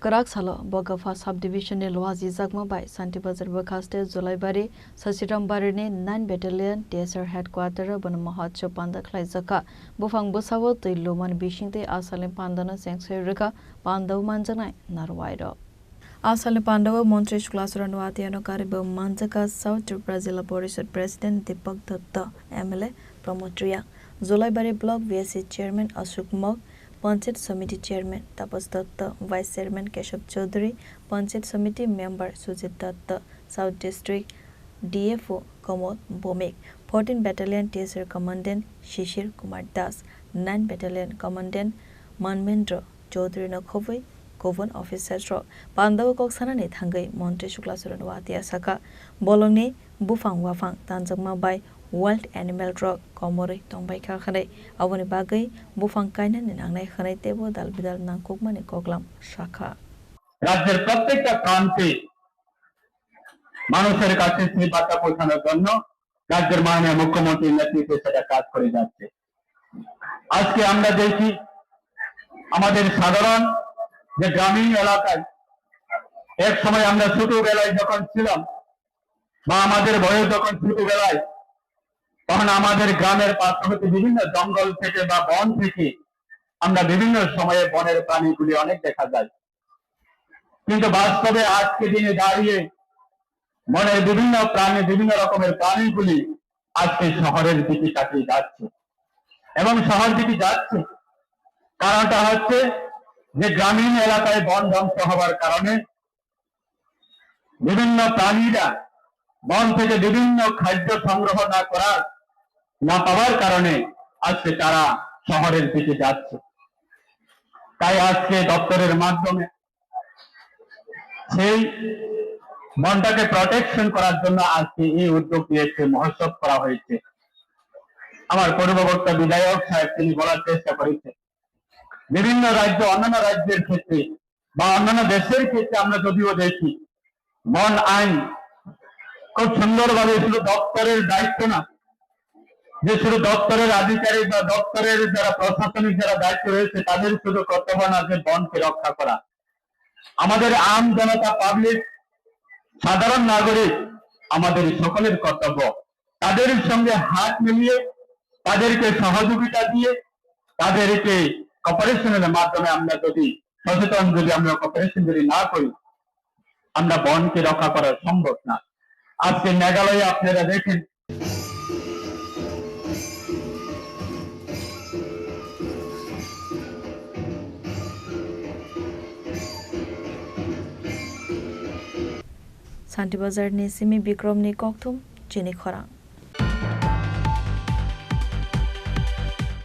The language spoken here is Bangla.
Karak Salo, Bogafa subdivision in Loazi Zagma by Santi Bazar Bakaste, Zulaibari, Sasiram Barini, 9 Battalion, TSR Headquarter, Bonamahacho Panda Klaizaka, Bufang Busawo, the Luman Bishinte, Asalim Pandana, Sangsirika, Panda Manjana, Narwaido. Asal Pandava Montrish Classranwatiano Karibu Manzaka South to Brazil Borisat President Deepak Dutta MLA Promotria Zulaibari Block VSC Chairman Ashok Mok Panchayat Committee Chairman Tapas Dutta Vice Chairman Keshav Chaudhary Panchayat Committee Member Sujit Dutta South District DFO Kamod Bomik 14 Battalion TSR Commandant Shishir Kumar Das 9 Battalion Commandant Manmendra Chaudhary Nakhovai Govan Officer Ro Pandawa Kok Sanani Thangai Monte Shukla Suranwati Asaka Bolongni Bufang Wafang Tanjangma by Wild Animal Drug Komori Tongbai Khare Awani Bagai Bufang Kainan in Angnai Khare Tebo Dalbidal Nankukmani Koklam Shaka রাজ্যের প্রত্যেকটা প্রান্তে মানুষের কাছে সেই বার্তা পৌঁছানোর জন্য রাজ্যের মাননীয় মুখ্যমন্ত্রীর নেতৃত্বে সেটা কাজ করে যাচ্ছে। আজকে আমরা দেখি আমাদের সাধারণ যে গ্রামীণ এলাকায় এক সময় আমরা ছোটবেলায় যখন ছিলাম বা আমাদের বয়স যখন ছোটবেলায় তখন আমাদের গ্রামের পার্শ্ববর্তী বিভিন্ন জঙ্গল থেকে বা বন থেকে আমরা বিভিন্ন সময়ে বনের প্রাণীগুলি অনেক দেখা যায়, কিন্তু বাস্তবে আজকে দিনে দাঁড়িয়ে বনের বিভিন্ন প্রাণী বিভিন্ন রকমের প্রাণীগুলি আজকে শহরের দিকে তাকিয়ে যাচ্ছে এবং শহর দিকে যাচ্ছে। কারণটা হচ্ছে যে গ্রামীণ এলাকায় বন ধ্বংস হওয়ার কারণে বিভিন্ন প্রাণীরা বন থেকে বিভিন্ন খাদ্য সংগ্রহ না পাওয়ার কারণে আজকে তারা শহরের দিকে যাচ্ছে। তাই আজকে দপ্তরের মাধ্যমে সেই বনটাকে প্রটেকশন করার জন্য আজকে এই উদ্যোগ নিয়েছে, মহোৎসব করা হয়েছে। আমার পূর্ববর্তী বিধায়ক সাহেব তিনি বলার চেষ্টা করেছে বিভিন্ন রাজ্য অন্যান্য রাজ্যের ক্ষেত্রে বা অন্যান্য দেশের ক্ষেত্রে আমরা যদিও দেখি বন আইন খুব সুন্দরভাবে শুধু দপ্তরের দায়িত্ব না, যে শুধু দপ্তরের আধিকারিক বা দপ্তরের যারা প্রশাসনিক যারা দায়িত্ব রয়েছে তাদের শুধু কর্তব্য না যে বনকে রক্ষা করা, আমাদের আম জনতা পাবলিক সাধারণ নাগরিক আমাদের সকলের কর্তব্য। তাদের সঙ্গে হাত মিলিয়ে তাদেরকে সহযোগিতা দিয়ে তাদেরকে কপারেশনের মাধ্যমে আমরা যদি সচেতন যদি আমরা কপারেশন যদি না করি আমরা বনকে রক্ষা করা সম্ভব না। আজকে মেঘালয়ে আপনারা দেখেন Santi Bazar ni Simi Bikram ni Koktum Jini Khorang